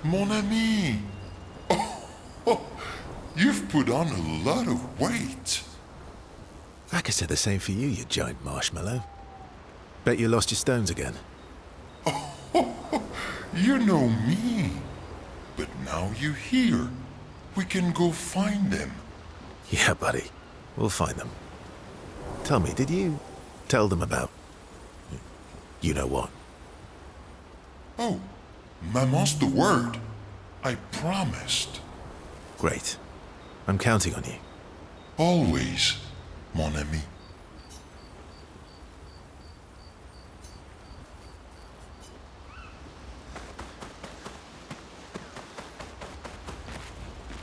Mon ami! You've put on a lot of weight. I could say the same for you, you giant marshmallow. Bet you lost your stones again. You know me. But now you're here. We can go find them. Yeah, buddy. We'll find them. Tell me, did you tell them about... you know what? Oh, Maman's the word. I promised. Great. I'm counting on you. Always, mon ami.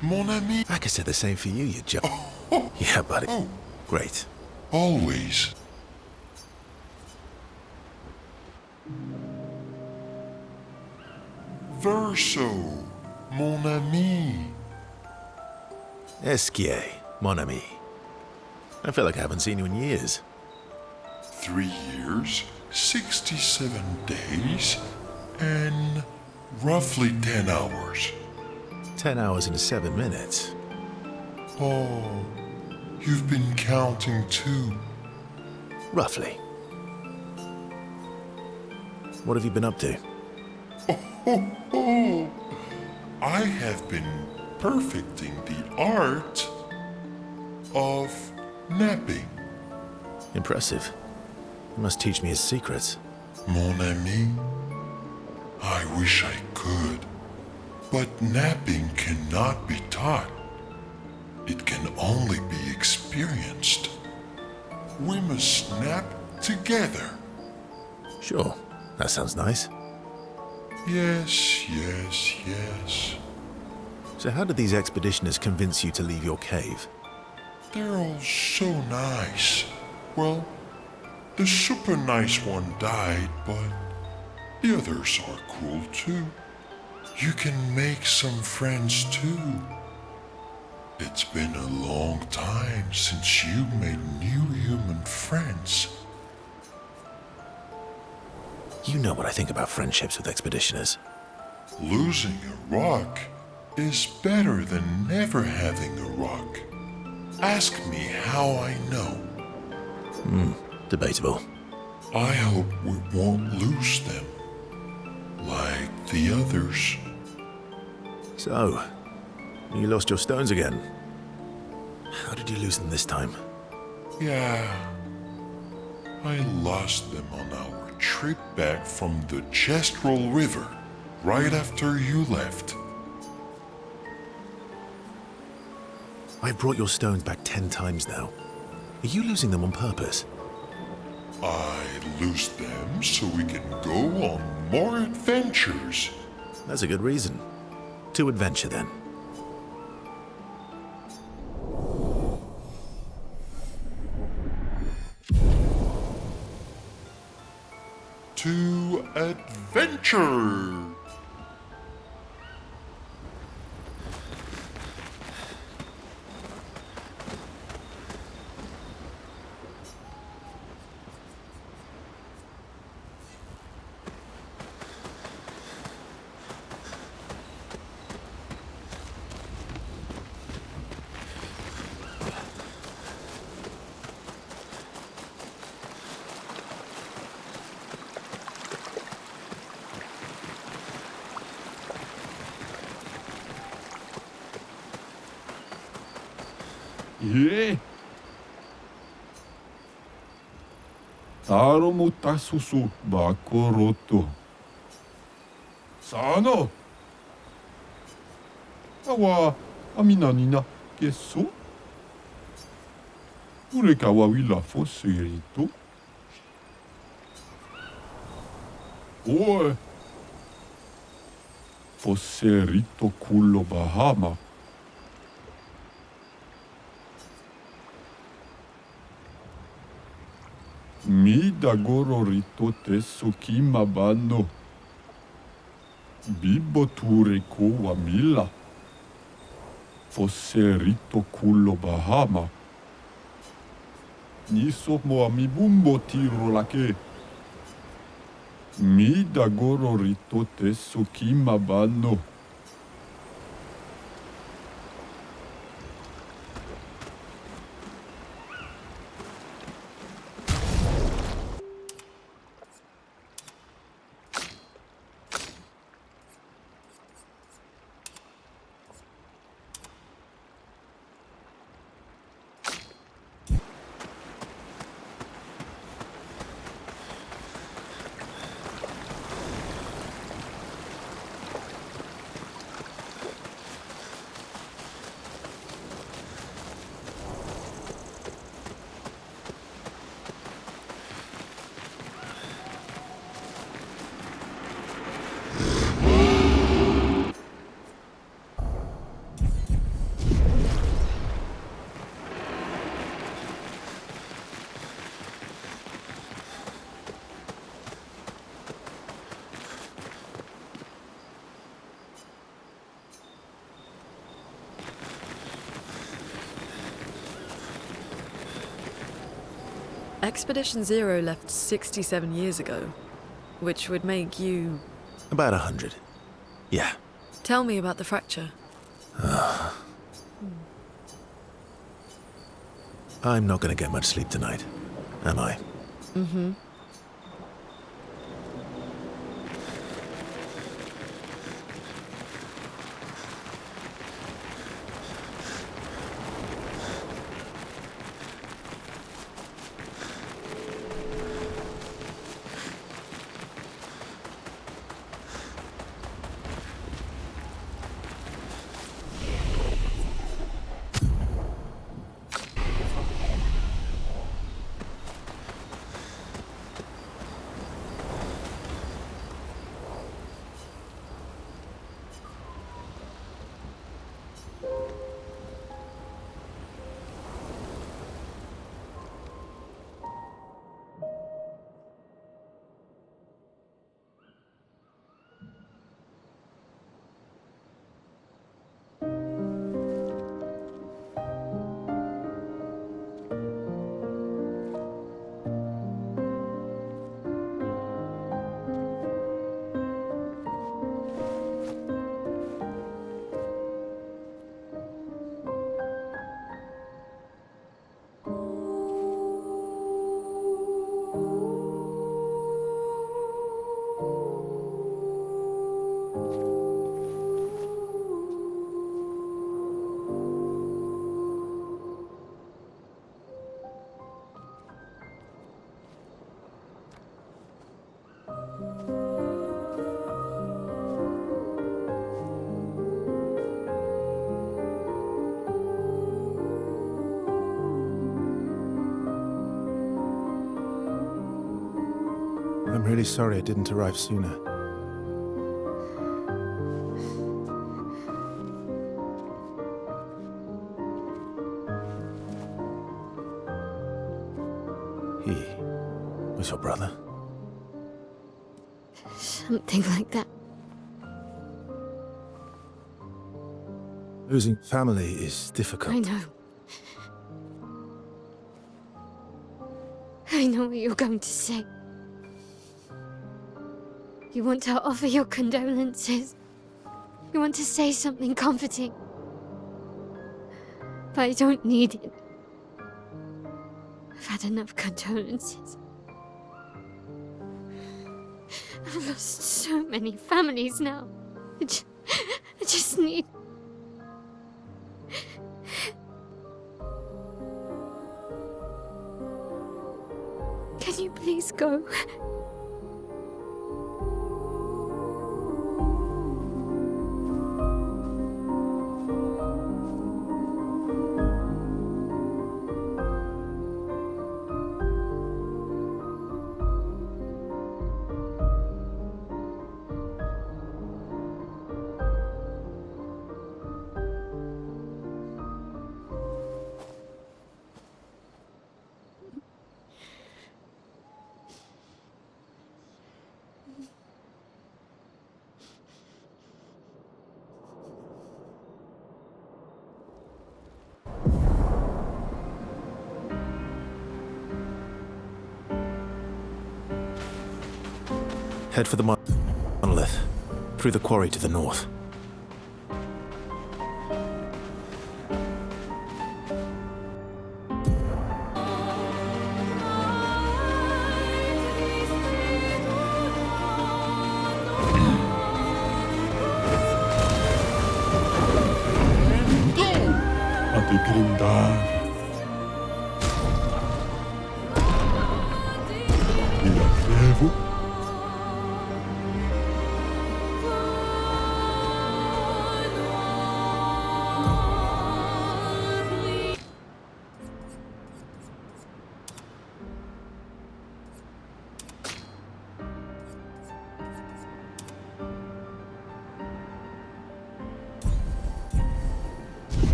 Mon ami. I could say the same for you, you Yeah, buddy. Oh. Great. Always. Verso, mon ami. Esquier, mon ami. I feel like I haven't seen you in years. 3 years, 67 days, and roughly 10 hours. 10 hours and 7 minutes. Oh, you've been counting too. Roughly. What have you been up to? Oh, I have been perfecting the art of napping. Impressive. You must teach me his secrets. Mon ami, I wish I could, but napping cannot be taught. It can only be experienced. We must nap together. Sure, that sounds nice. Yes, yes, yes. So how did these expeditioners convince you to leave your cave? They're all so nice. Well, the super nice one died, but the others are cool too. You can make some friends too. It's been a long time since you made new human friends. You know what I think about friendships with expeditioners. Losing a rock is better than never having a rock. Ask me how I know. Debatable. I hope we won't lose them, like the others. So, you lost your stones again. How did you lose them this time? Yeah, I lost them on our trip back from the Astral River, right after you left. I've brought your stones back 10 times now. Are you losing them on purpose? I lose them so we can go on more adventures. That's a good reason. To adventure, then. To adventure! 예. 다로모 따소소 마코로토. 사노. 아와 아미나니나 게소. 우레카와 윌라 포스에리토. 오에. Foserito culo Bahama. Mi dagoro rito teso kimabano. Bibo ture ko wa mila. Fosse rito culo bahama. Niso mo mi bumbo tiro lake. Mi dagoro rito teso kimabano. Expedition Zero left 67 years ago, which would make you... About 100. Yeah. Tell me about the fracture. I'm not gonna get much sleep tonight, am I? Mm-hmm. I'm really sorry it didn't arrive sooner. He was your brother? Something like that. Losing family is difficult. I know. I know what you're going to say. You want to offer your condolences. You want to say something comforting. But I don't need it. I've had enough condolences. I've lost so many families now. I just need... Can you please go? Head for the monolith, through the quarry to the north.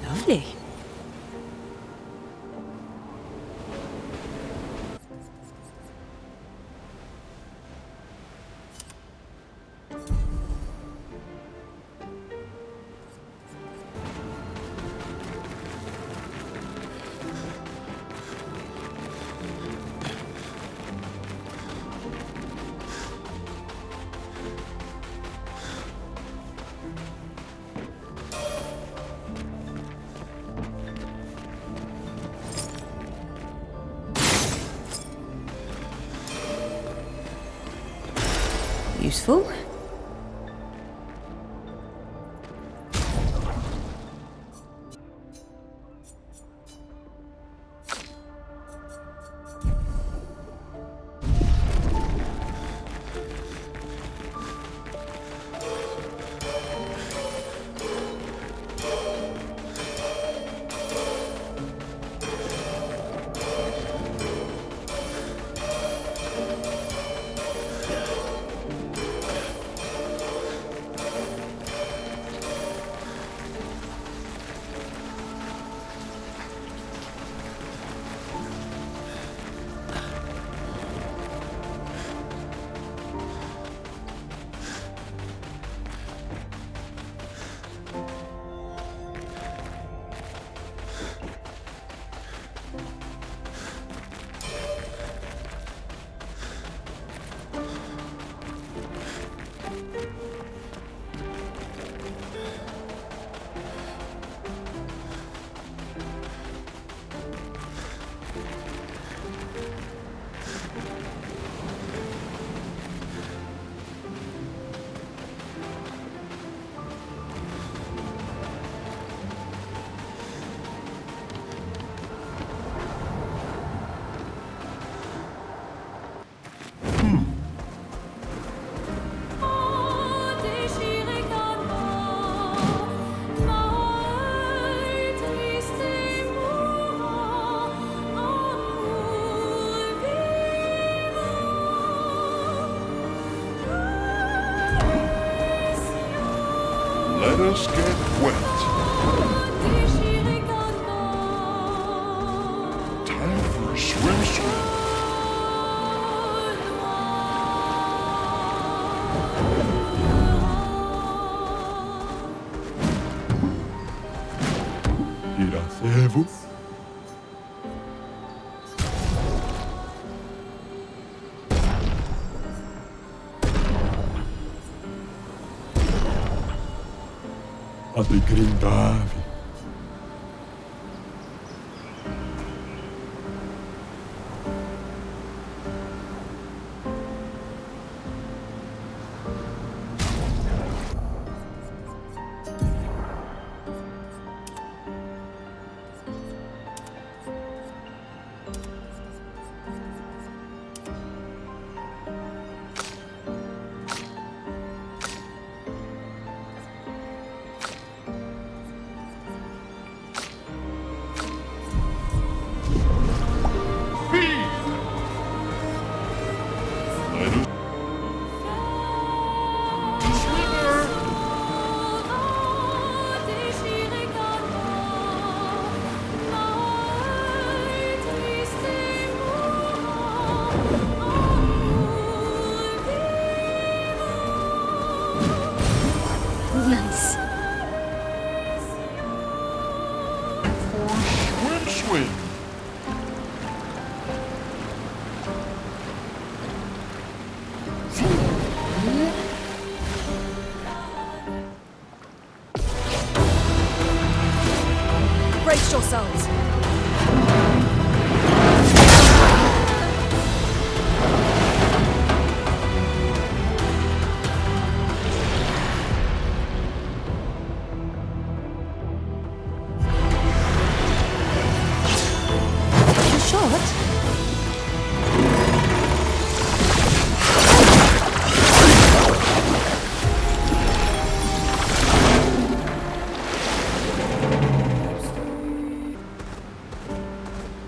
Lovely. Useful. Let us get wet. Time for a swim. Iracevos. Alegrindavi. Nice. Swim. Brace yourselves.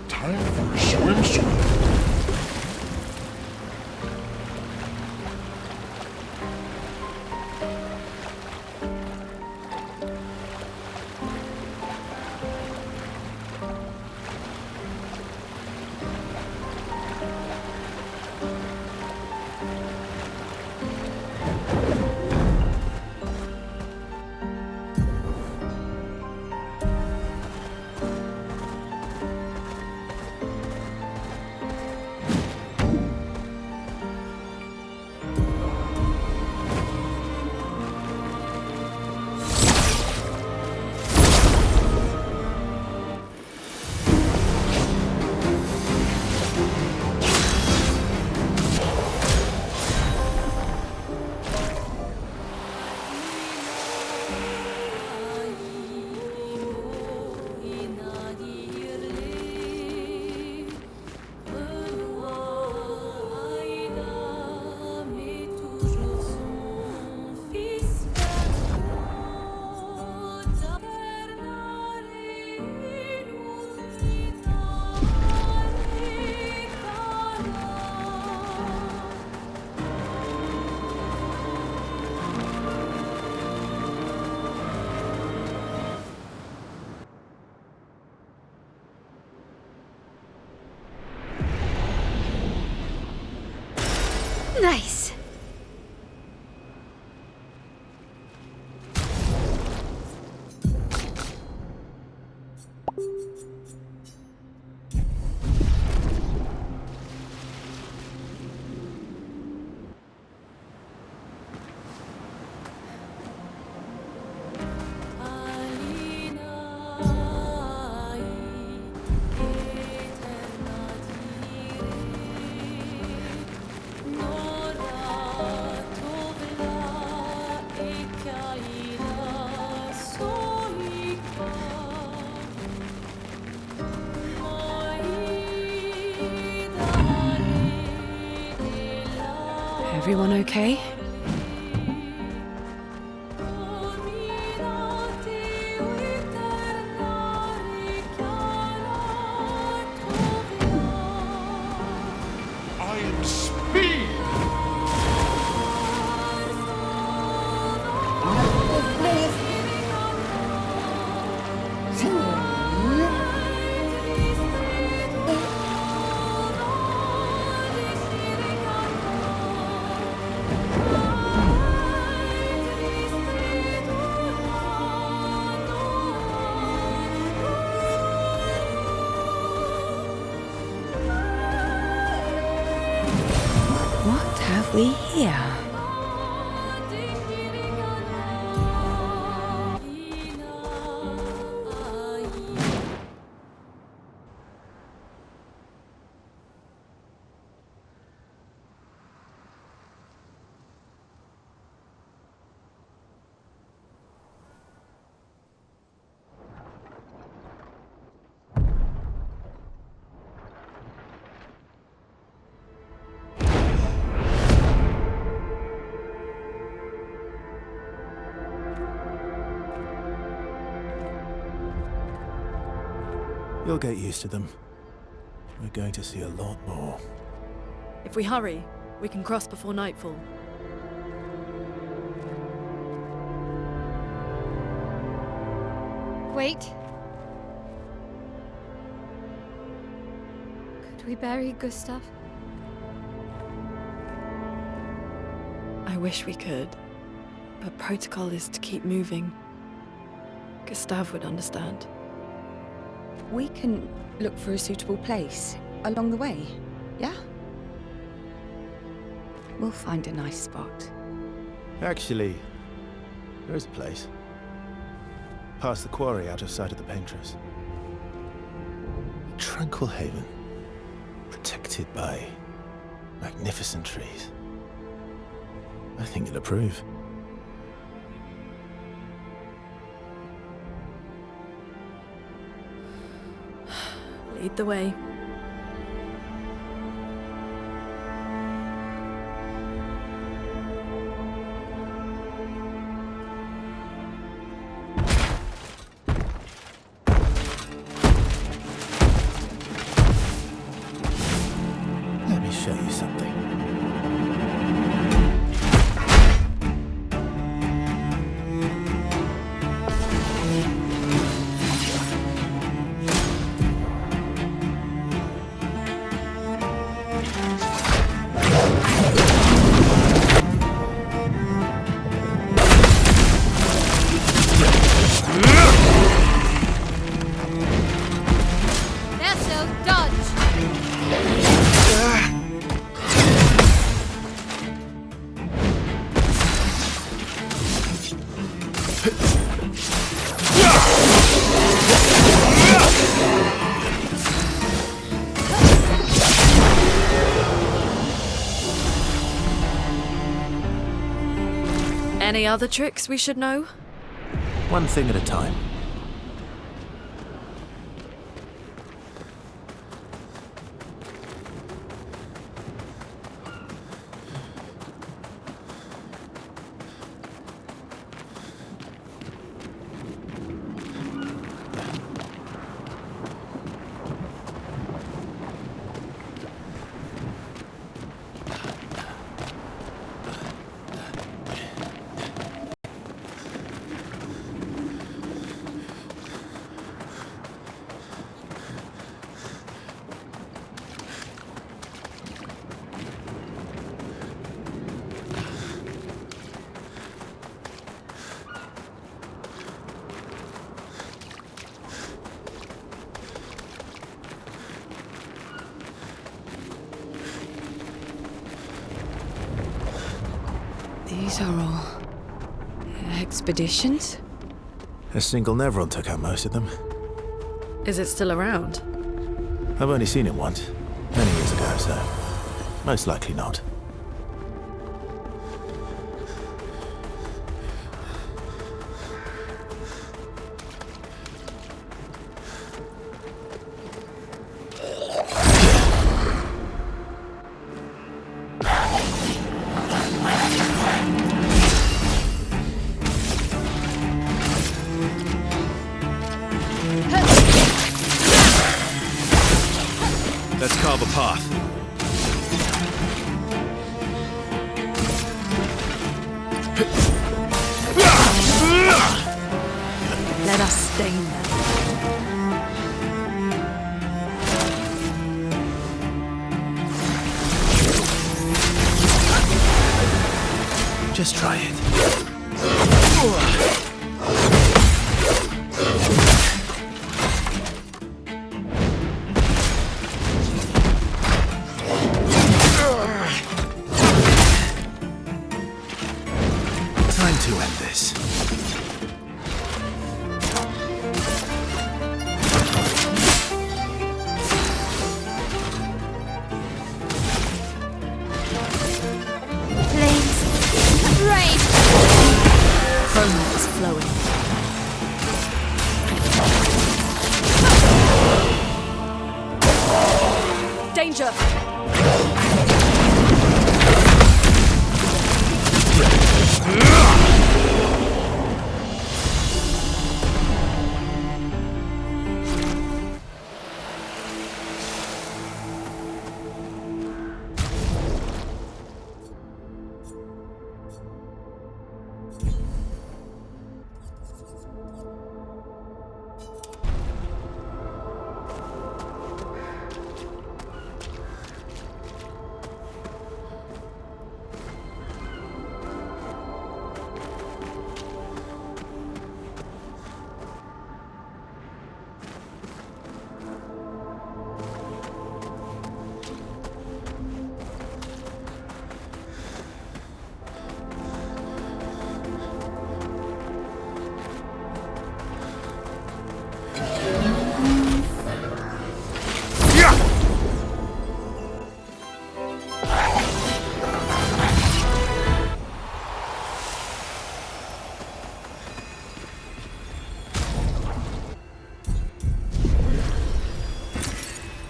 Time for a swim. Nice. Everyone okay? I am speed. What have we here? You'll get used to them. We're going to see a lot more. If we hurry, we can cross before nightfall. Wait. Could we bury Gustav? wish we could, but protocol is to keep moving. Gustav would understand. We can look for a suitable place along the way, yeah? We'll find a nice spot. Actually, there is a place. Past the quarry, out of sight of the Paintress. A tranquil haven, protected by magnificent trees. I think you'll approve. Lead the way. Let me show you something. Lasso, dodge! Any other tricks we should know? One thing at a time. These are all expeditions? A single Nevron took out most of them. Is it still around? I've only seen it once, many years ago, so most likely not. Let's carve a path. Let us stain them. Just try it. Time to end this. Flames. Rage! Chrome is flowing. Danger!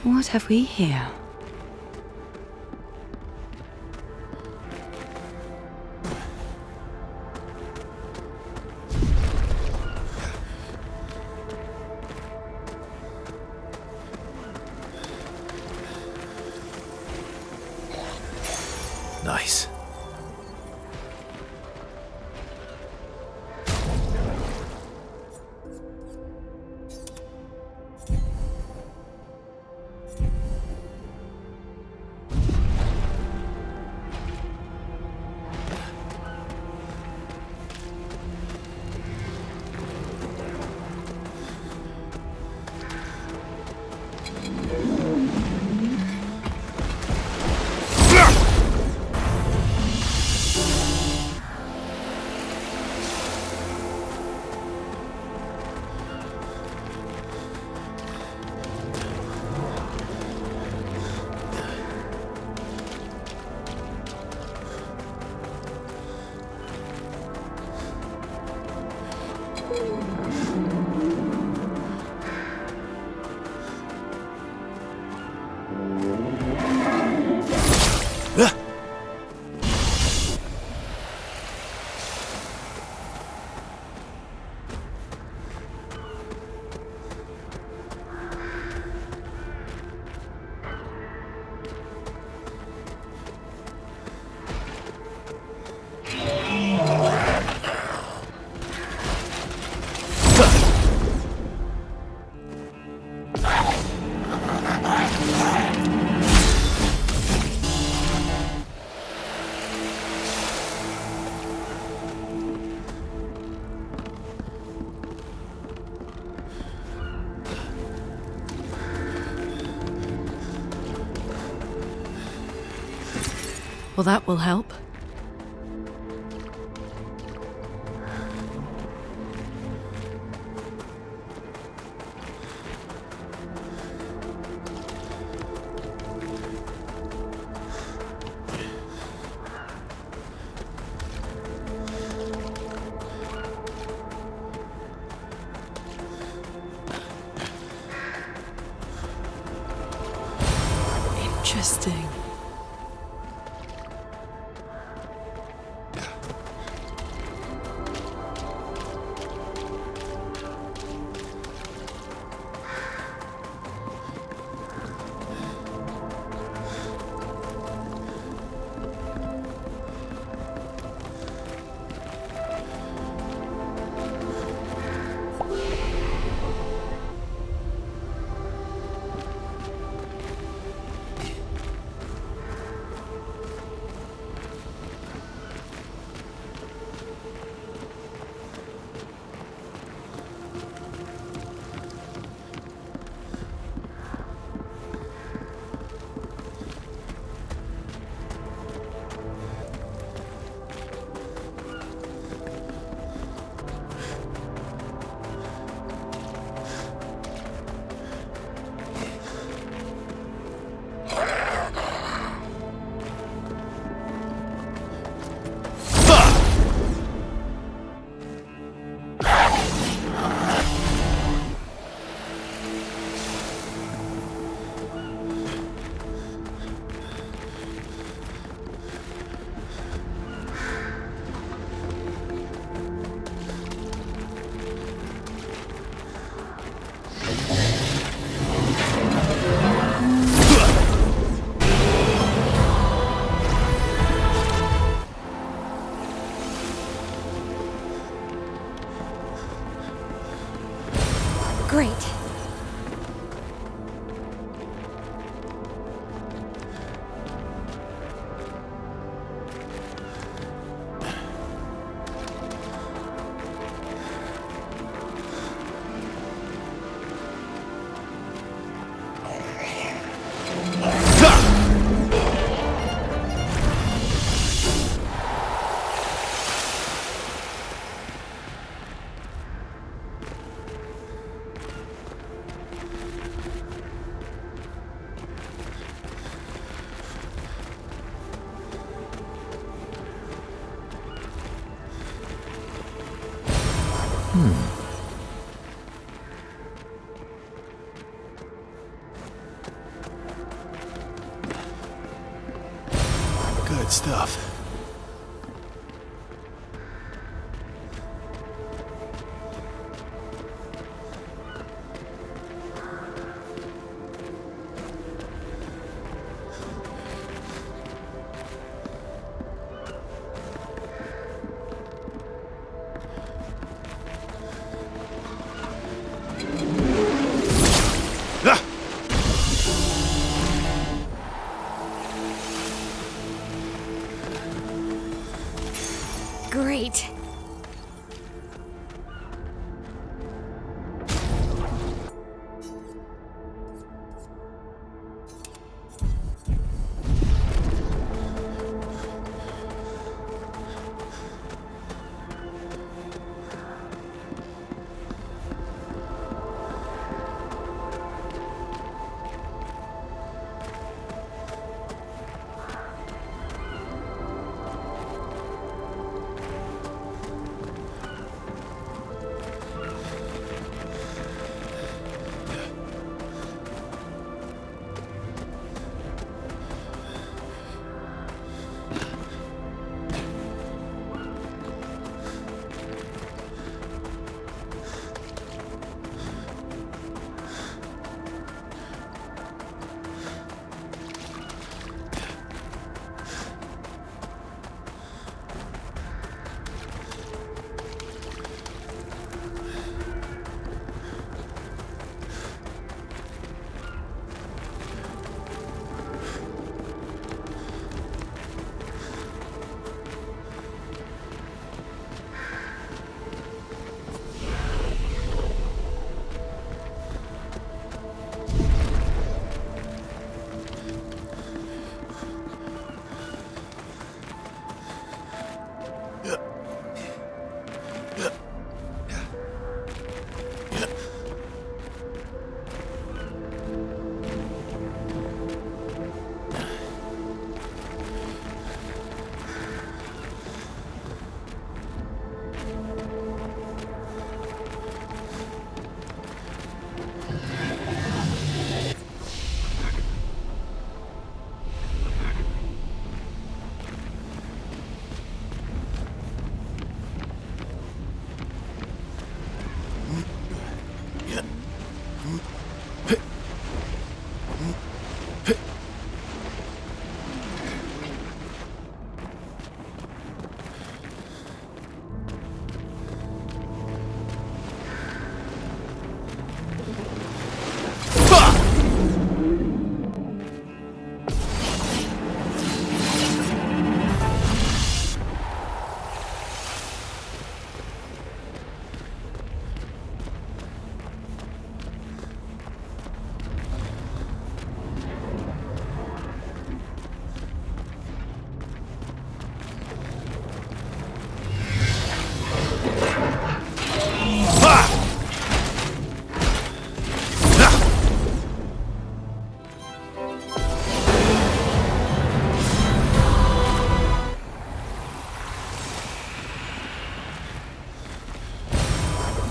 What have we here? Nice. Well, that will help. Interesting. Great. Good stuff. Great.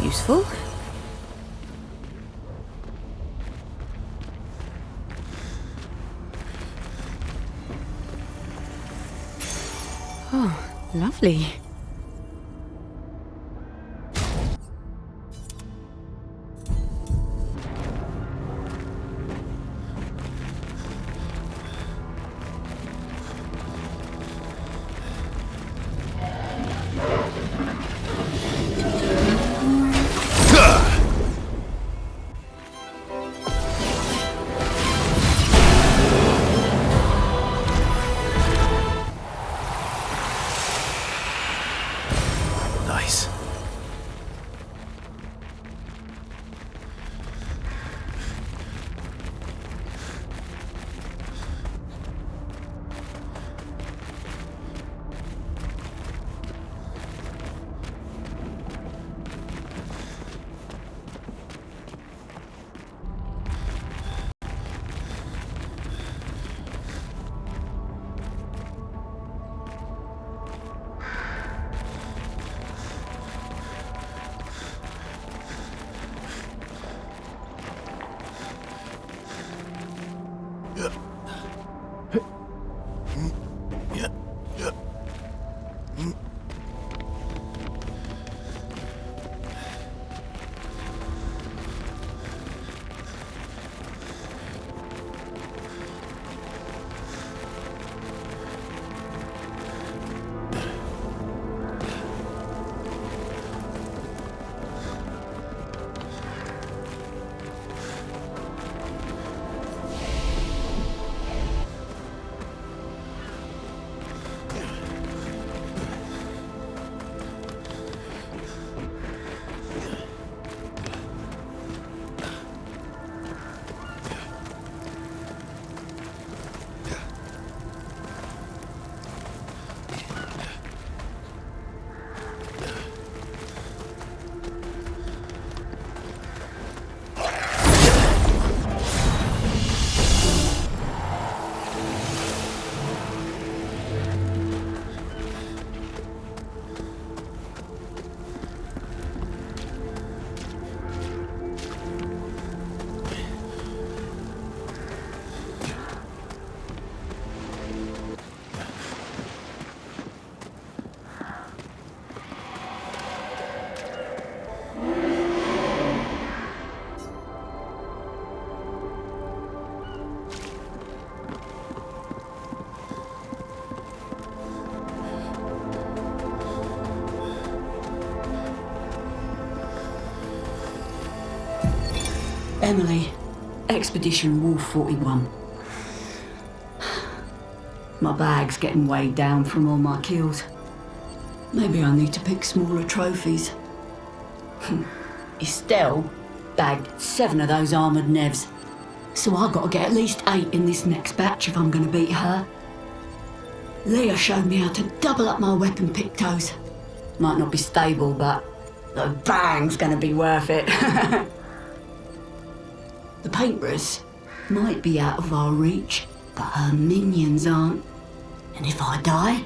Useful. Oh, lovely. Nice. Emily, Expedition Wolf 41. My bag's getting weighed down from all my kills. Maybe I need to pick smaller trophies. Estelle bagged 7 of those armoured nevs, so I've got to get at least 8 in this next batch if I'm going to beat her. Leah showed me how to double up my weapon pictos. Might not be stable, but the bang's going to be worth it. The Paintress might be out of our reach, but her minions aren't. And if I die,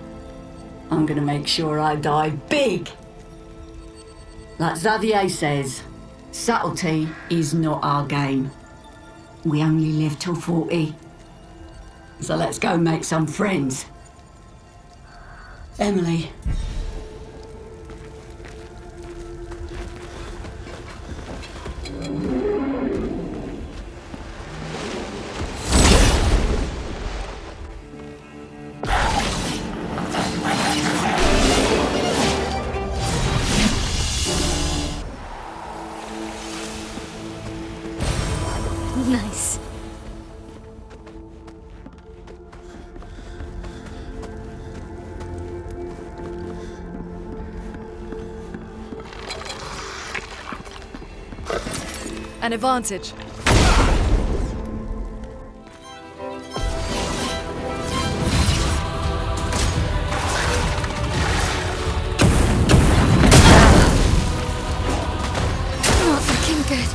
I'm going to make sure I die big. Like Xavier says, subtlety is not our game. We only live till 40. So let's go make some friends. Emily. Nice. An advantage. Not looking good.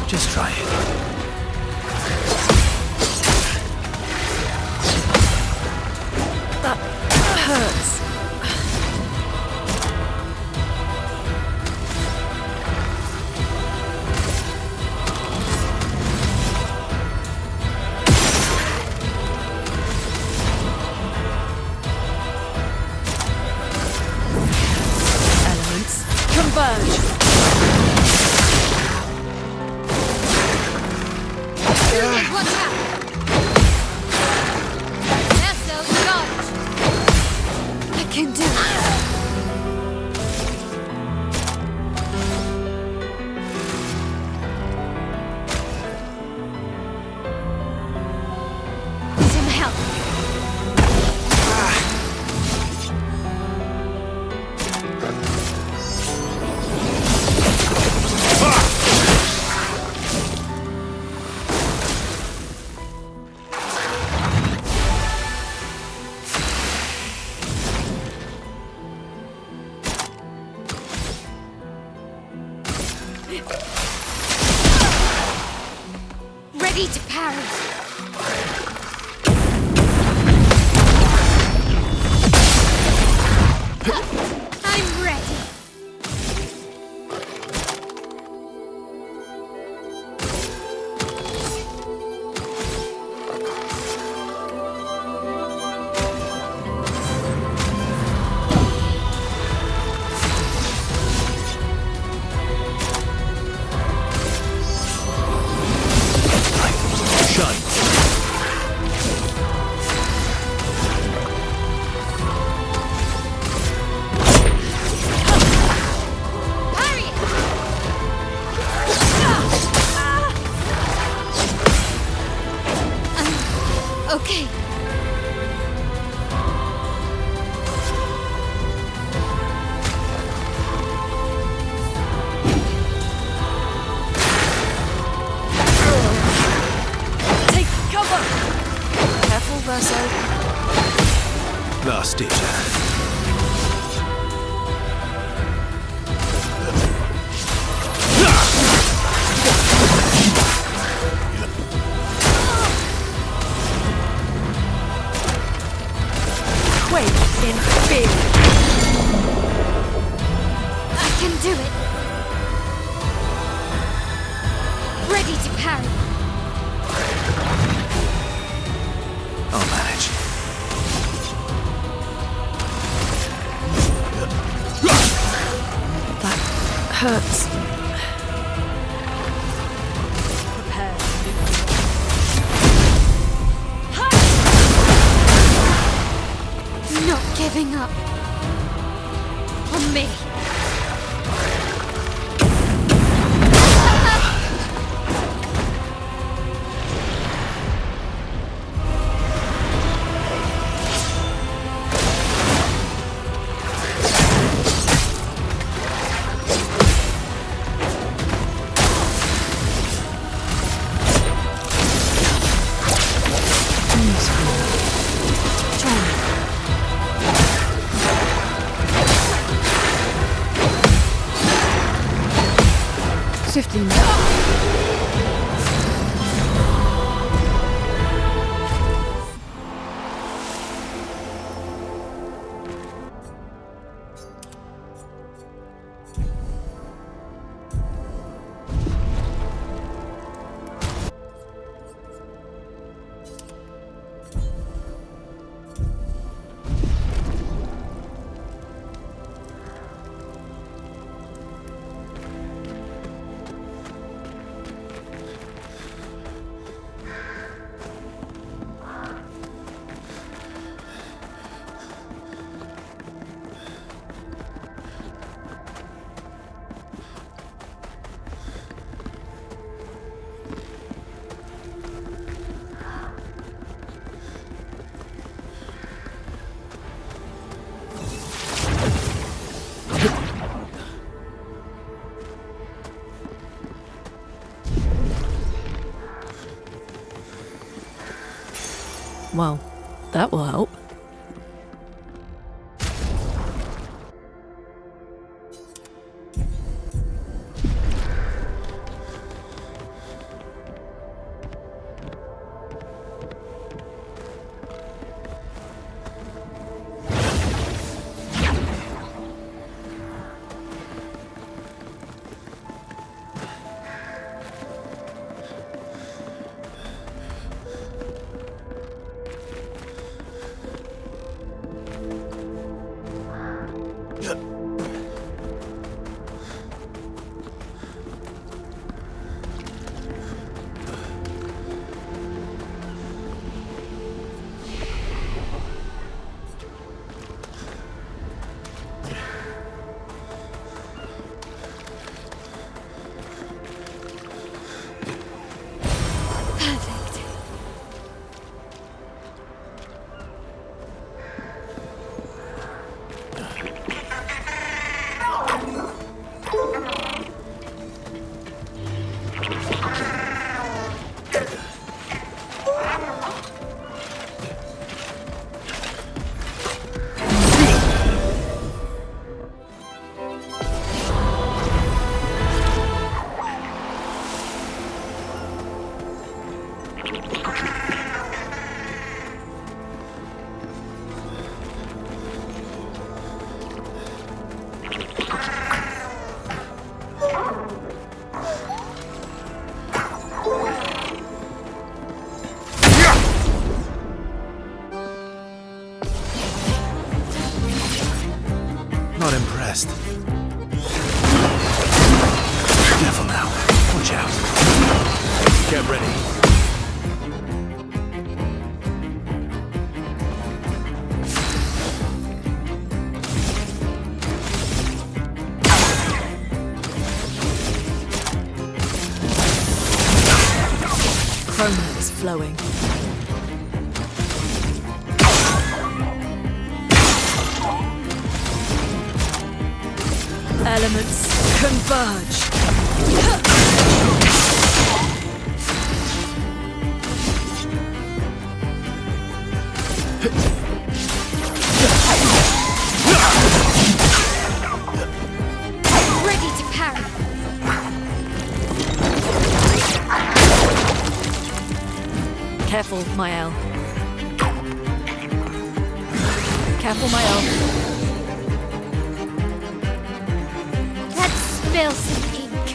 Just try it. That hurts. Elements converge. Watch out! Vessel charge! I can do it. Some help. Ready to parry. I'm ready. Parry it. Okay. Take cover. Careful, Verso. Last ditch. Quake in fear. I can do it. hurts. Prepare. Not giving up. On me. Swiftly now. Well, that will help. Not impressed. Careful now. Watch out. Get ready. Chroma is flowing. Elements converge. Ready to parry. Careful, Mael. Careful, Mael. Let's spill some ink.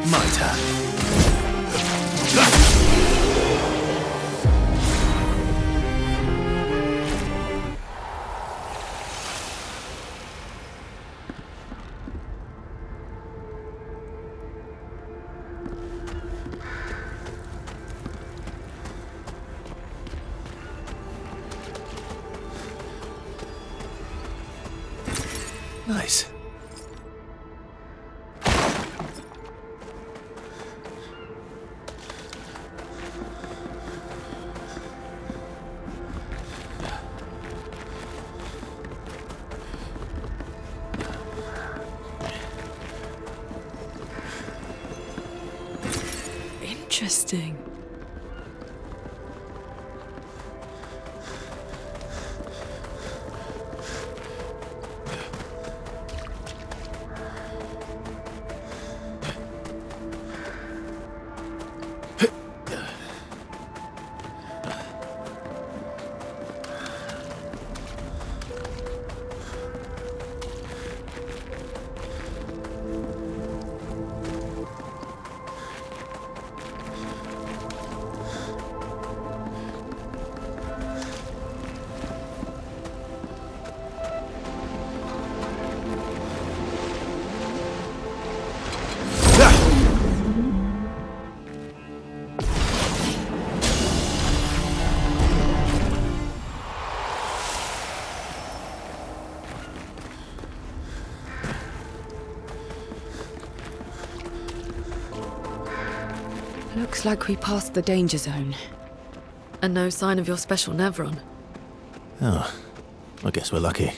My turn. Nice. Interesting. Looks like we passed the danger zone. And no sign of your special Nevron. Oh, I guess we're lucky.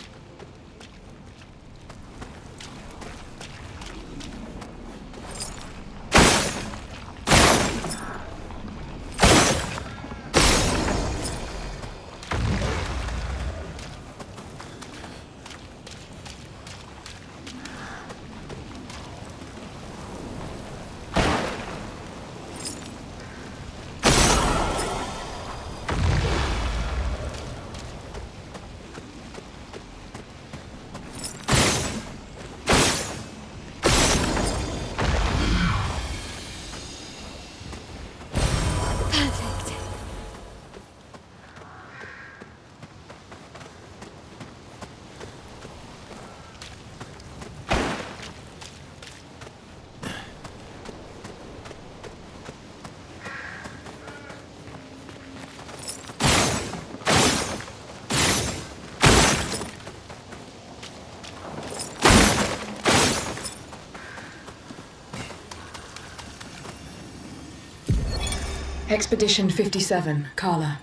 Expedition 57, Carla.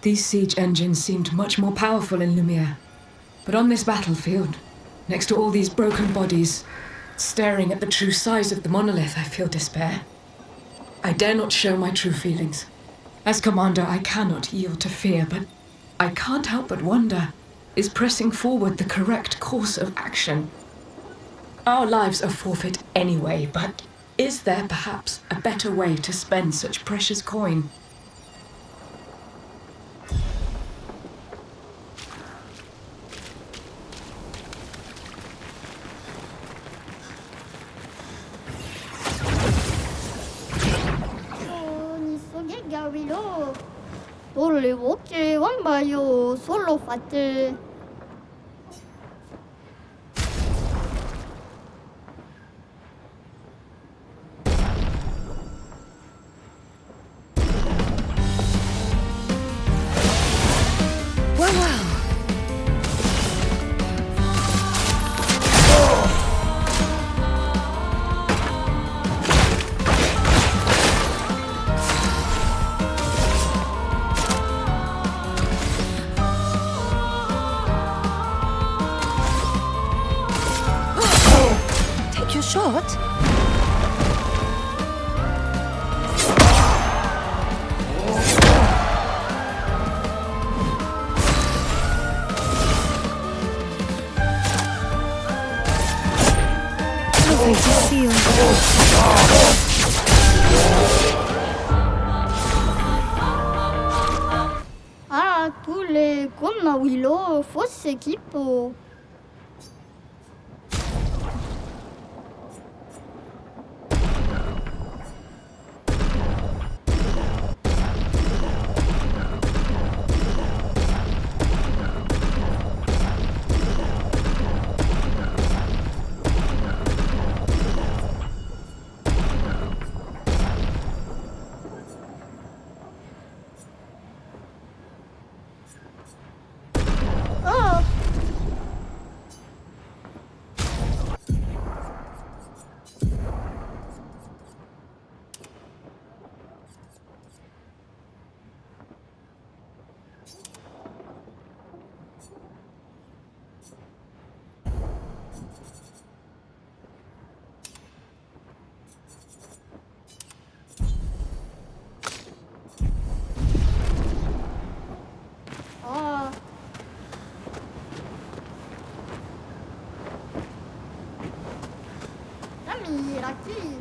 These siege engines seemed much more powerful in Lumiere. But on this battlefield, next to all these broken bodies, staring at the true size of the monolith, I feel despair. I dare not show my true feelings. As commander, I cannot yield to fear, but I can't help but wonder, is pressing forward the correct course of action? Our lives are forfeit anyway, but is there perhaps a better way to spend such precious coin? Shot? Lovely to see you. Ah, tous les comme Willow, fausse équipe. gratuit.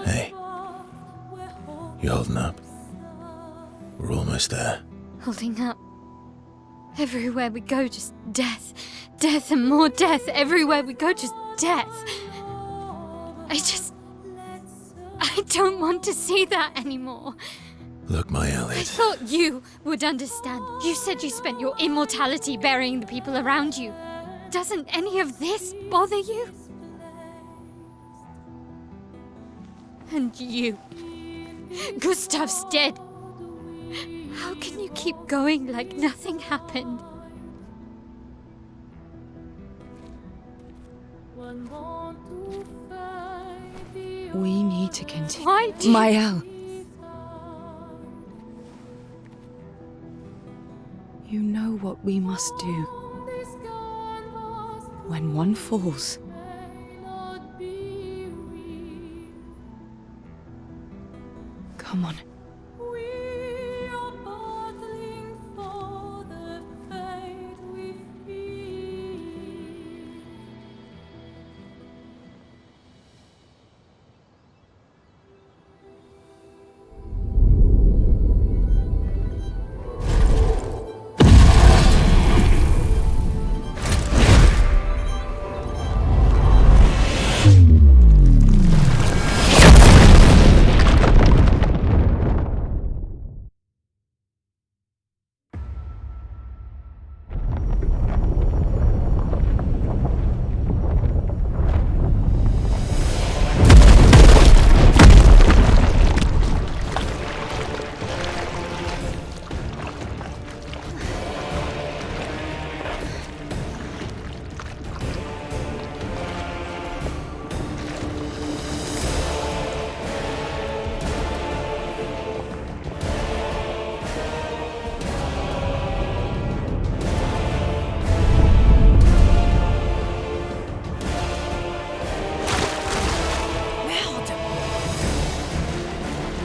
Hey, you holding up? We're almost there. Holding up. Everywhere we go, just death. Death and more death. Everywhere we go, just death. I don't want to see that anymore. Look, my I Elliot. thought you would understand. You said you spent your immortality burying the people around you. Doesn't any of this bother you? And you. Gustav's dead. How can you keep going like nothing happened? We need to continue. Why do you... Mael. You know what we must do. When one falls, come on.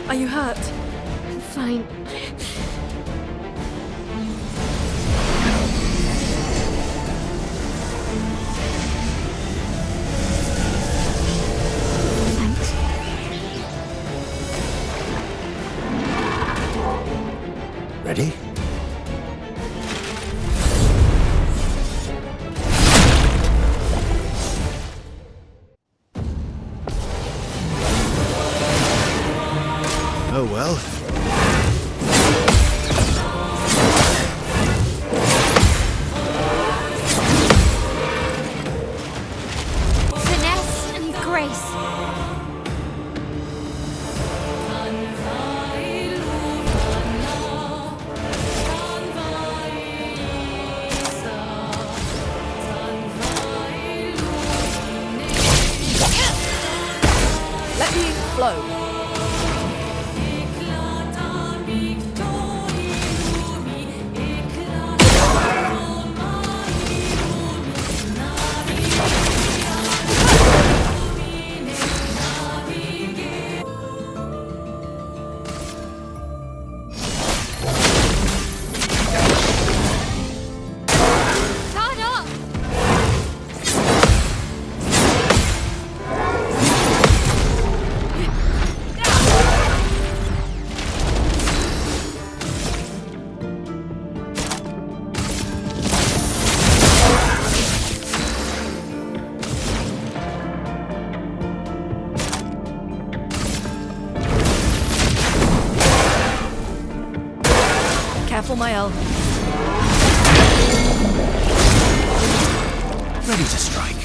Are you hurt? I'm fine. Thanks. Ready? Oh well. Finesse and grace. Let me flow. Careful, Mael. Ready to strike.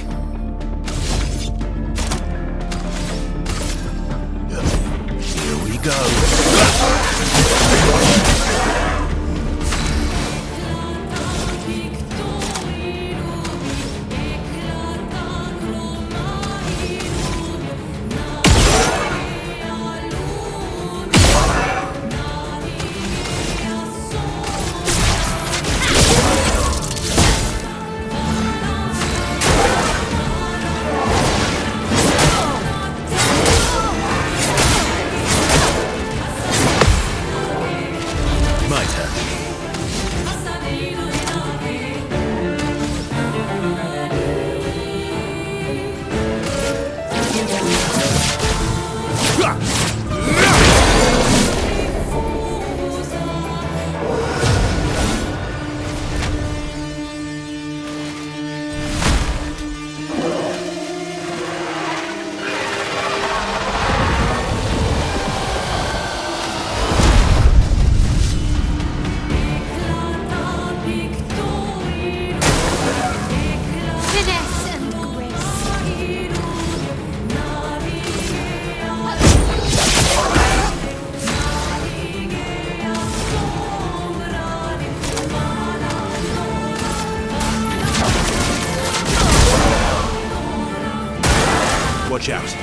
Watch out.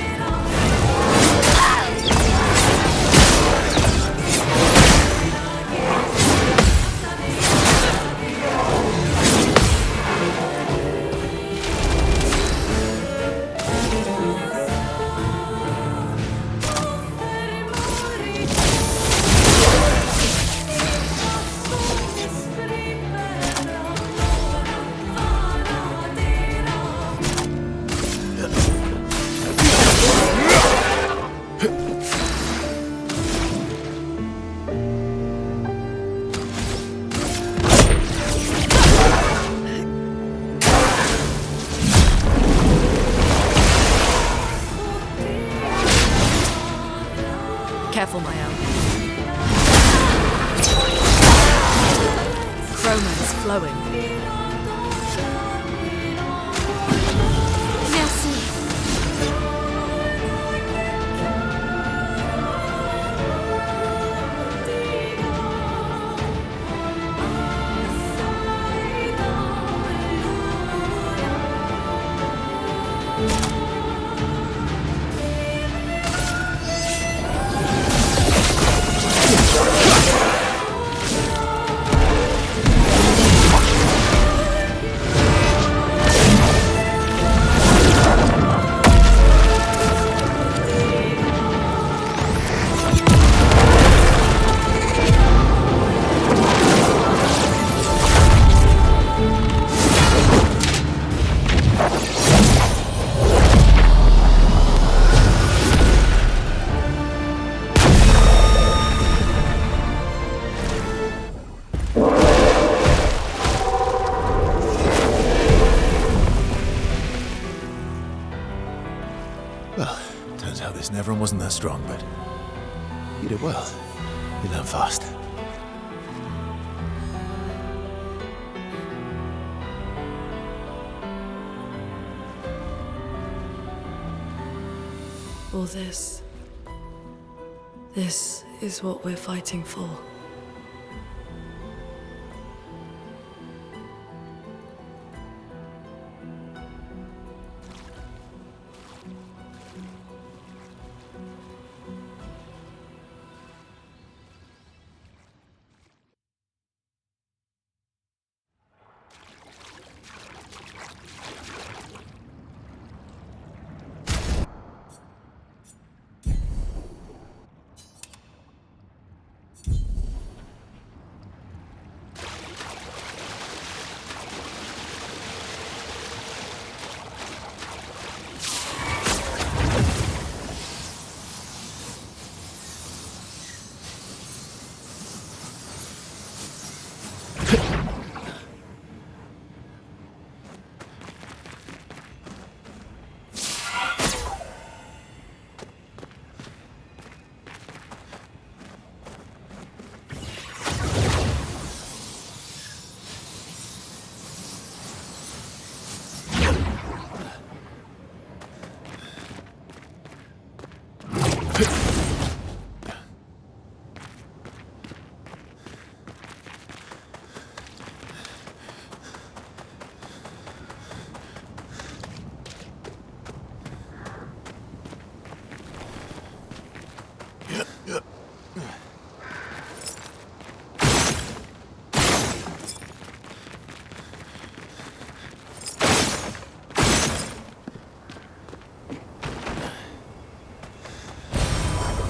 Careful, my own. Chroma's flowing. Merci. Well, turns out this Neverin wasn't that strong, but you did well. You learn fast. All this. This is what we're fighting for.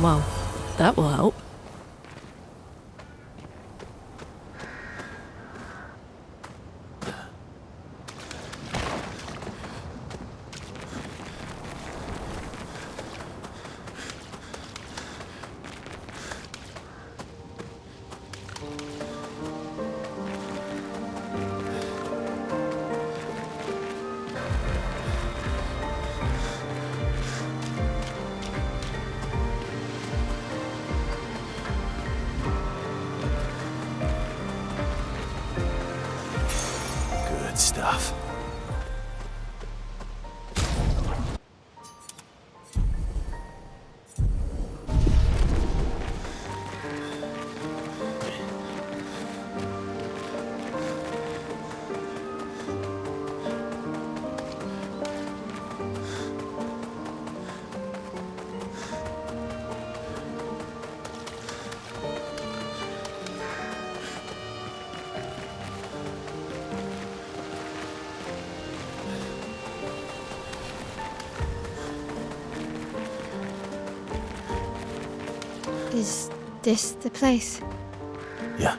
Well, that will help. Stuff. Is this the place? Yeah.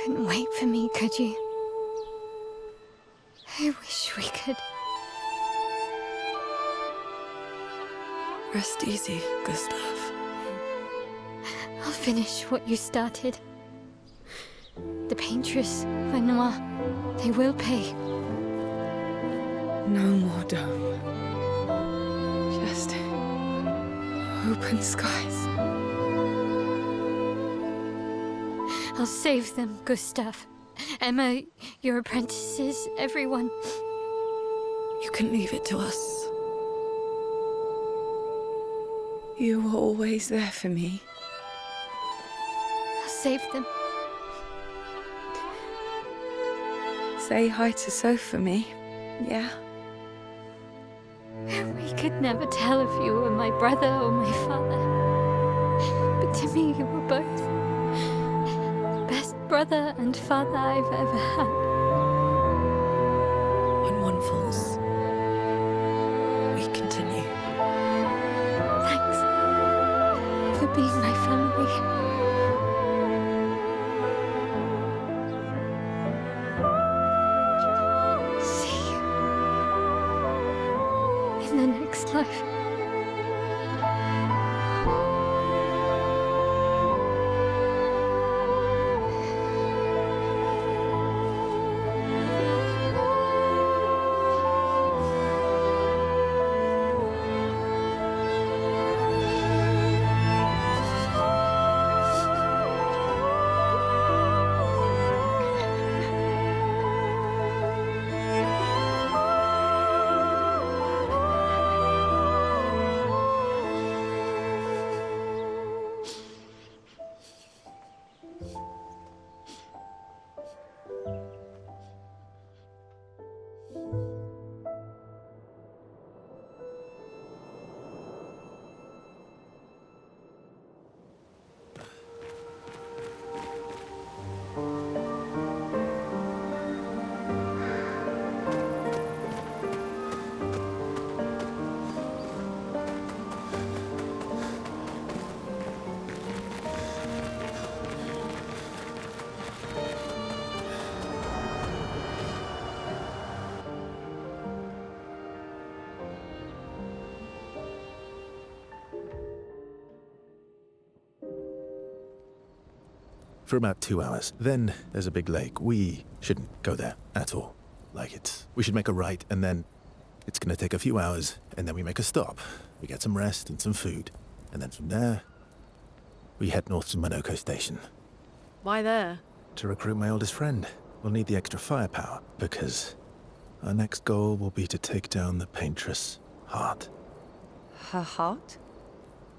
Couldn't wait for me, could you? I wish we could. Rest easy, Gustav. I'll finish what you started. The Paintress, Vanguard, they will pay. No more dome. Just open skies. I'll save them, Gustav. Emma, your apprentices, everyone. You can leave it to us. You were always there for me. I'll save them. Say hi to Soph for me, yeah? We could never tell if you were my brother or my father. But to me, you were both. Best brother and father I've ever had. When one falls, we continue. Thanks for being my family. See you in the next life. For about 2 hours. Then there's a big lake. We shouldn't go there at all. We should make a right, and then it's gonna take a few hours, and then we make a stop. We get some rest and some food. And then from there, we head north to Monoko Station. Why there? To recruit my oldest friend. We'll need the extra firepower, because our next goal will be to take down the Paintress' heart. Her heart?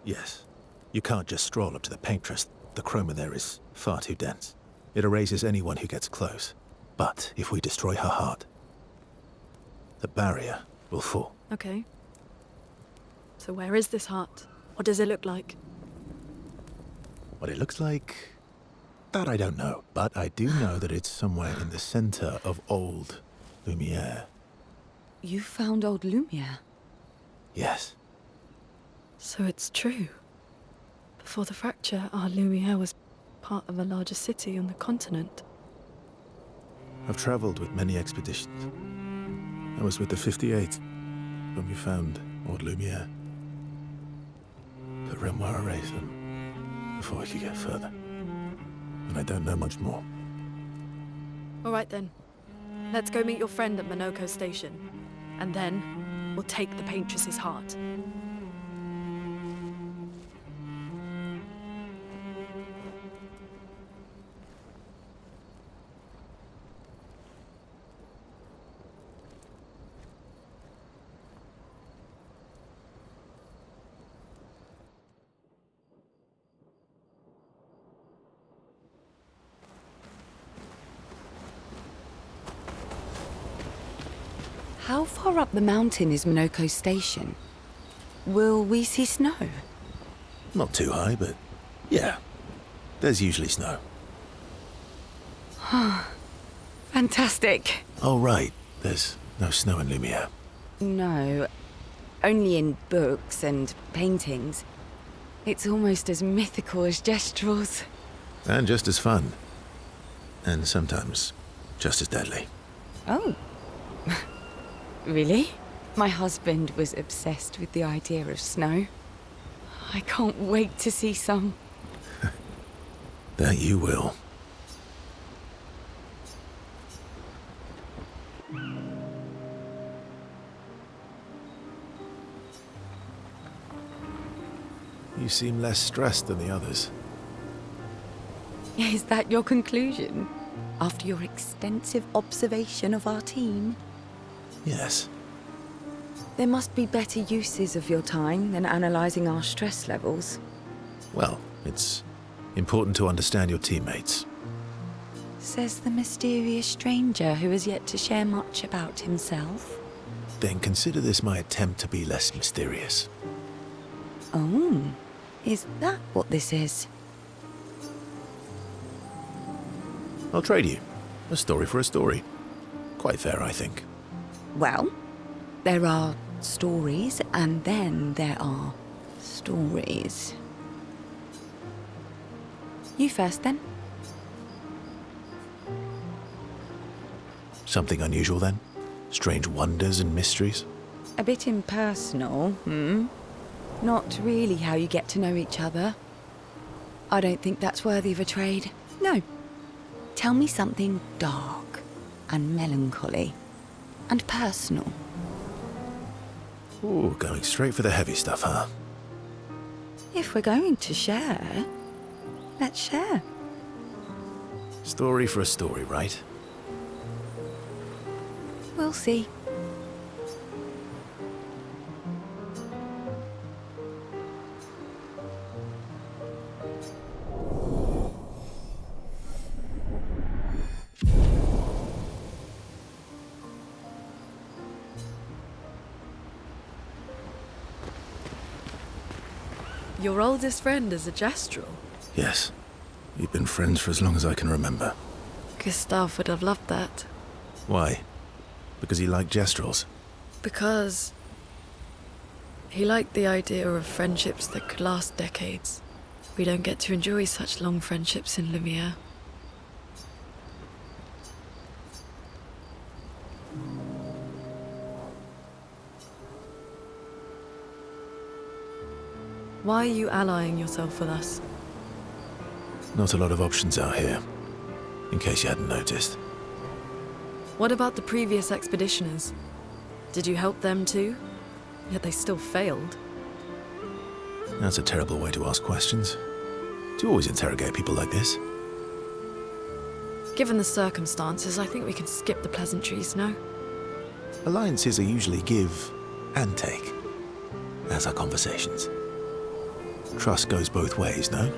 Yes. You can't just stroll up to the Paintress. The chroma there is far too dense. It erases anyone who gets close. But if we destroy her heart, the barrier will fall. Okay. So where is this heart? What does it look like? What it looks like, that I don't know. But I do know that it's somewhere in the center of old Lumiere. You found old Lumiere? Yes. So it's true. Before the fracture, our Lumiere was part of a larger city on the continent. I've traveled with many expeditions. I was with the 58 when we found old Lumiere. But Renoir erased them before we could get further. And I don't know much more. All right then. Let's go meet your friend at Minoko Station. And then, we'll take the Paintress's heart. How far up the mountain is Minoko Station? Will we see snow? Not too high, but yeah. There's usually snow. Fantastic. Oh, right. There's no snow in Lumiere. No, only in books and paintings. It's almost as mythical as Gestrels. And just as fun. And sometimes just as deadly. Oh. Really? My husband was obsessed with the idea of snow. I can't wait to see some. That you will. You seem less stressed than the others. Is that your conclusion? After your extensive observation of our team? Yes. There must be better uses of your time than analysing our stress levels. Well, it's important to understand your teammates. Says the mysterious stranger who has yet to share much about himself. Then consider this my attempt to be less mysterious. Oh, is that what this is? I'll trade you. A story for a story. Quite fair, I think. Well, there are stories, and then there are stories. You first, then. Something unusual, then? Strange wonders and mysteries? A bit impersonal, Not really how you get to know each other. I don't think that's worthy of a trade. No. Tell me something dark and melancholy and personal. Ooh, going straight for the heavy stuff, huh? If we're going to share, let's share. Story for a story, right? We'll see. Your oldest friend is a Gestrel. Yes. We've been friends for as long as I can remember. Gustav would have loved that. Why? Because he liked Gestrels? Because he liked the idea of friendships that could last decades. We don't get to enjoy such long friendships in Lumiere. Why are you allying yourself with us? Not a lot of options out here, in case you hadn't noticed. What about the previous expeditioners? Did you help them too? Yet they still failed. That's a terrible way to ask questions. Do you always interrogate people like this? Given the circumstances, I think we can skip the pleasantries, no? Alliances are usually give and take, as are conversations. Trust goes both ways, no?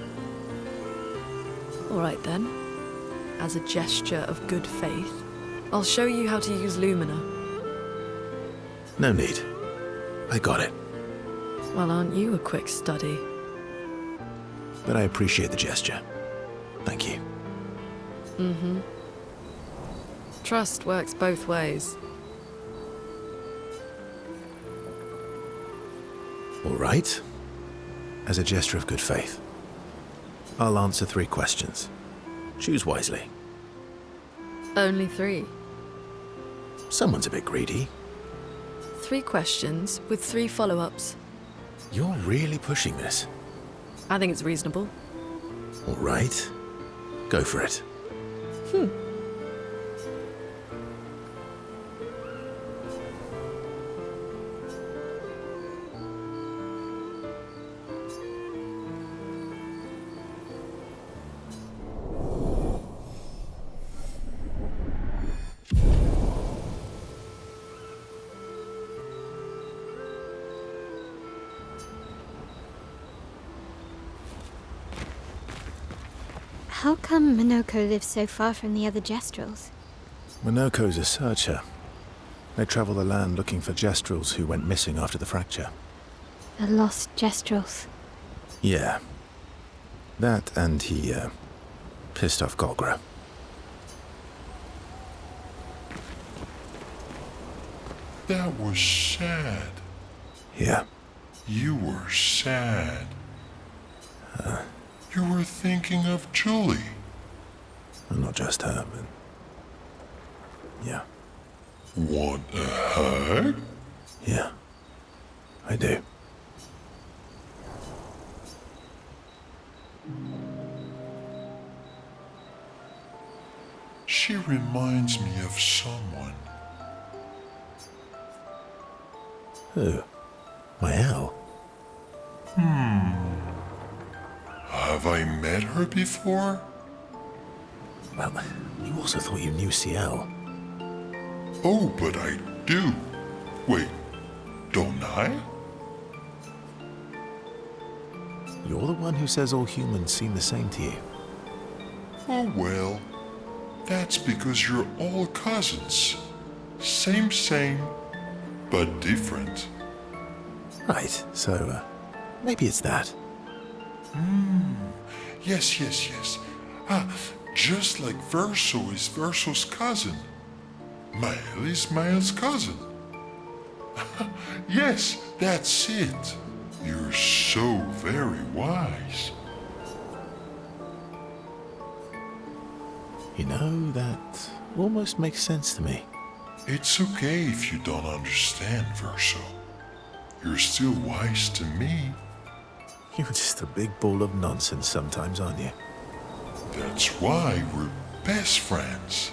All right then. As a gesture of good faith, I'll show you how to use Lumina. No need. I got it. Well, aren't you a quick study? But I appreciate the gesture. Thank you. Mm-hmm. Trust works both ways. All right. As a gesture of good faith, I'll answer 3 questions. Choose wisely. Only 3. Someone's a bit greedy. 3 questions with 3 follow-ups. You're really pushing this. I think it's reasonable. All right. Go for it. How come Minoko lives so far from the other Jestrels? Minoko's a searcher. They travel the land looking for Jestrels who went missing after the fracture. The lost Jestrels. Yeah. That and he, pissed off Golgra. That was sad. Yeah. You were sad. You were thinking of Julie. Well, not just her, but... yeah. Want a hug? Yeah. I do. She reminds me of someone. Who? My Al? Have I met her before? Well, you also thought you knew CL. Oh, but I do. Wait, don't I? You're the one who says all humans seem the same to you. Oh, well, that's because you're all cousins. Same, but different. Right, so, maybe it's that. Yes. Just like Verso is Verso's cousin. Mael is Mael's cousin. Yes, that's it. You're so very wise. You know, that almost makes sense to me. It's okay if you don't understand, Verso. You're still wise to me. You're just a big ball of nonsense sometimes, aren't you? That's why we're best friends.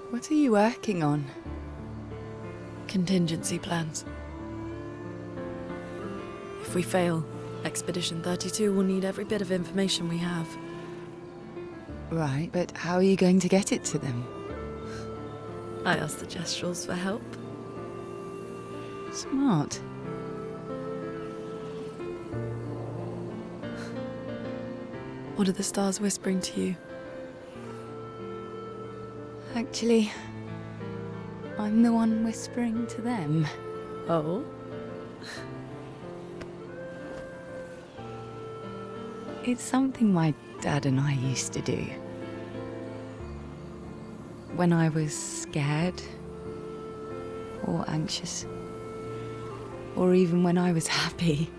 What are you working on? Contingency plans. If we fail, Expedition 32 will need every bit of information we have. Right, but how are you going to get it to them? I asked the Jestrels for help. Smart. What are the stars whispering to you? Actually, I'm the one whispering to them. Oh? It's something my dad and I used to do. When I was scared, or anxious, or even when I was happy,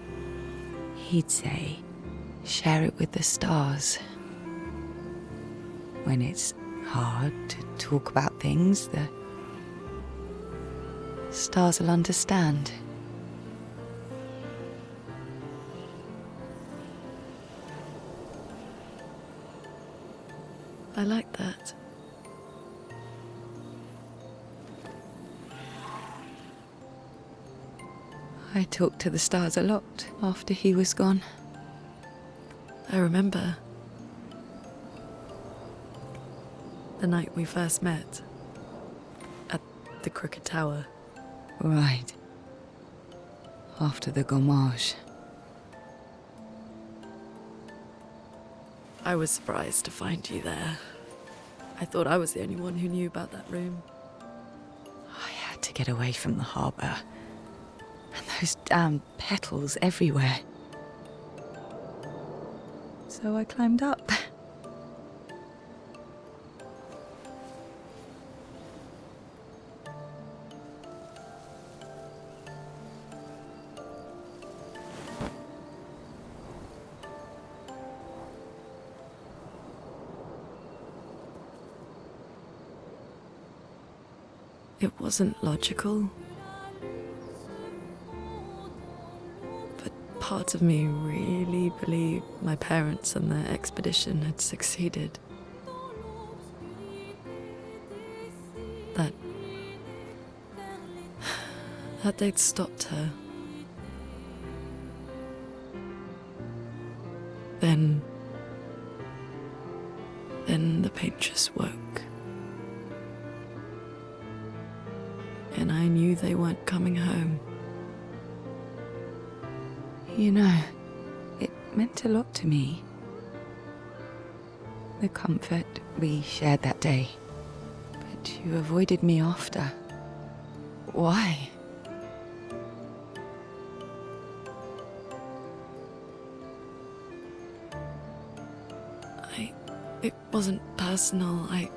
he'd say, share it with the stars. When it's hard to talk about things, the stars will understand. I like that. I talked to the stars a lot after he was gone. I remember. The night we first met. At the Crooked Tower. Right. After the gommage. I was surprised to find you there. I thought I was the only one who knew about that room. I had to get away from the harbour. And those damn petals everywhere. So I climbed up. It wasn't logical. But part of me really believed my parents and their expedition had succeeded. That they'd stopped her. Then the Paintress woke. And I knew they weren't coming home. You know, it meant a lot to me. The comfort we shared that day. But you avoided me after. Why? It wasn't personal. I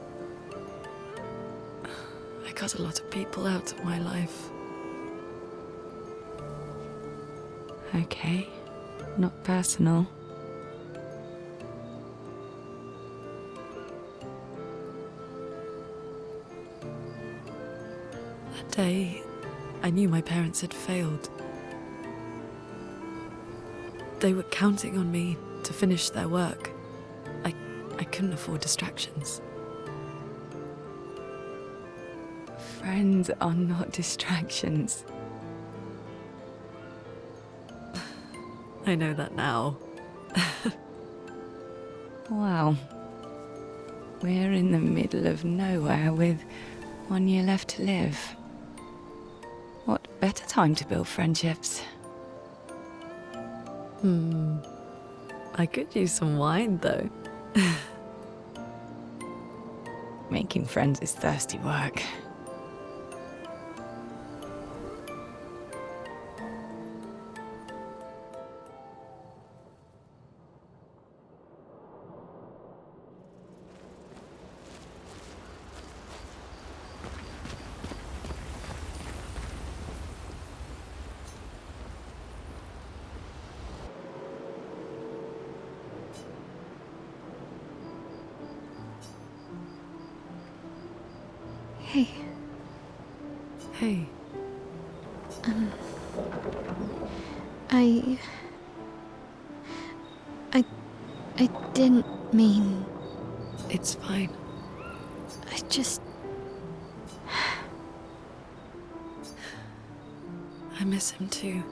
cut a lot of people out of my life. Okay, not personal. That day, I knew my parents had failed. They were counting on me to finish their work. I couldn't afford distractions. Friends are not distractions. I know that now. Wow. We're in the middle of nowhere with 1 year left to live. What better time to build friendships? I could use some wine, though. Making friends is thirsty work. Hey. Hey. I didn't mean... It's fine. I just... I miss him too.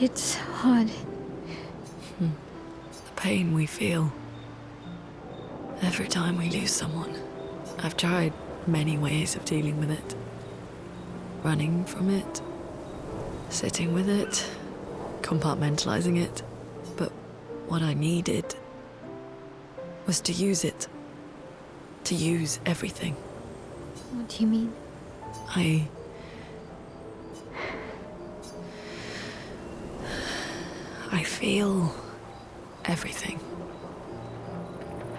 It's hard. The pain we feel every time we lose someone. I've tried many ways of dealing with it. Running from it, sitting with it, compartmentalizing it. But what I needed was to use it. To use everything. What do you mean? I feel everything.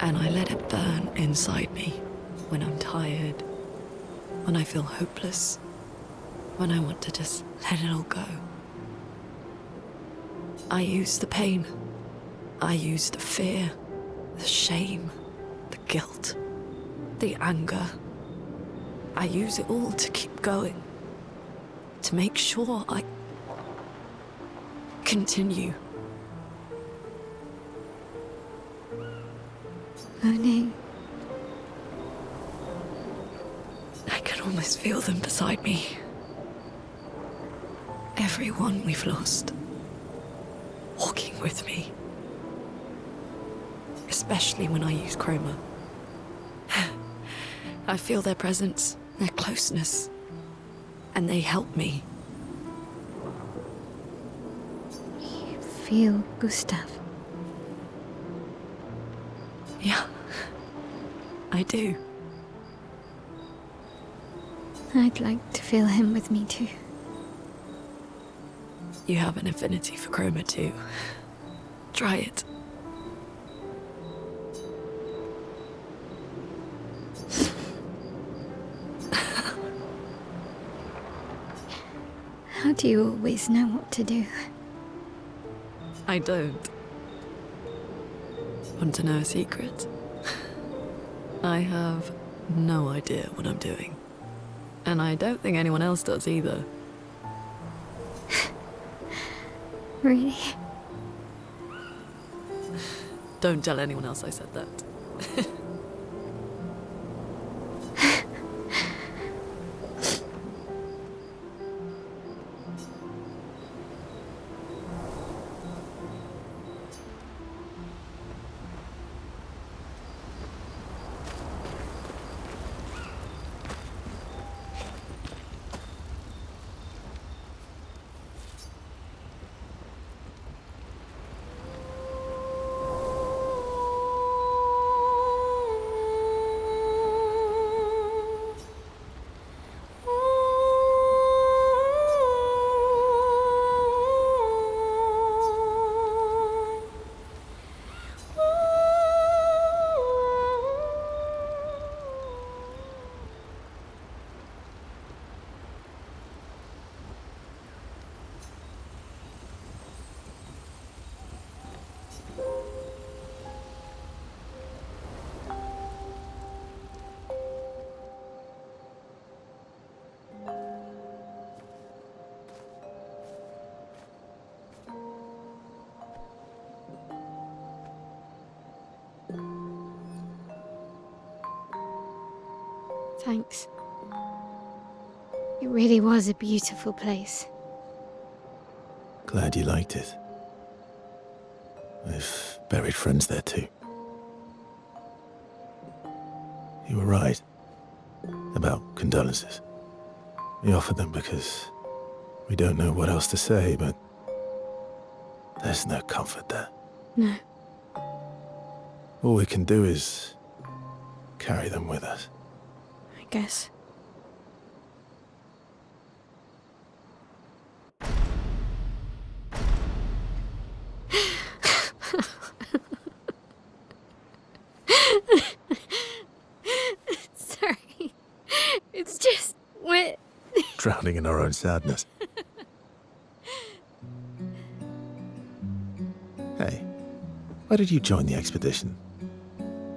And I let it burn inside me when I'm tired, when I feel hopeless, when I want to just let it all go. I use the pain. I use the fear, the shame, the guilt, the anger. I use it all to keep going, to make sure I continue. Monet. I can almost feel them beside me. Everyone we've lost. Walking with me. Especially when I use chroma. I feel their presence, their closeness. And they help me. You feel Gustav? Yeah, I do. I'd like to feel him with me too. You have an affinity for chroma too. Try it. How do you always know what to do? I don't. Want to know a secret? I have no idea what I'm doing. And I don't think anyone else does either. Really? Don't tell anyone else I said that. Thanks. It really was a beautiful place. Glad you liked it. We've buried friends there too. You were right about condolences. We offered them because we don't know what else to say, but there's no comfort there. No. All we can do is carry them with us. I guess. Sorry. It's just wet. Drowning in our own sadness. Hey, why did you join the expedition?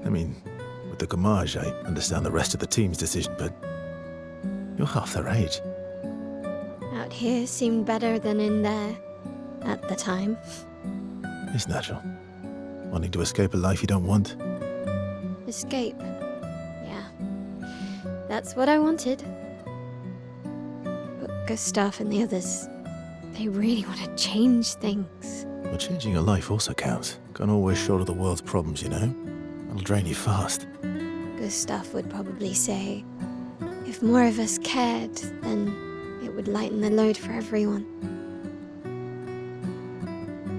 I mean, with the Gommage, I understand the rest of the team's decision, but you're half their age. Out here seemed better than in there at the time. It's natural. Wanting to escape a life you don't want. Escape. Yeah. That's what I wanted. But Gustav and the others, they really want to change things. Well, changing your life also counts. Can't always shoulder the world's problems, you know? It'll drain you fast. Gustav would probably say, if more of us cared, then it would lighten the load for everyone.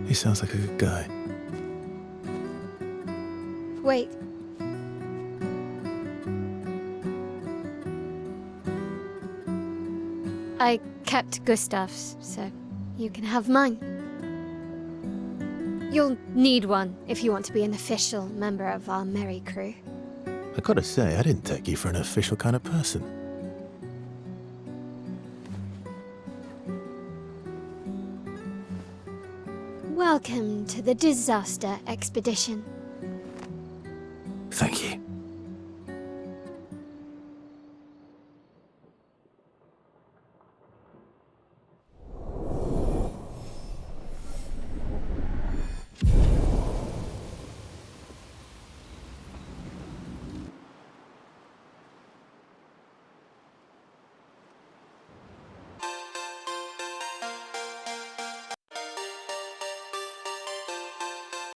He sounds like a good guy. Wait. I kept Gustav's, so you can have mine. You'll need one if you want to be an official member of our merry crew. I gotta say, I didn't take you for an official kind of person. Welcome to the disaster expedition.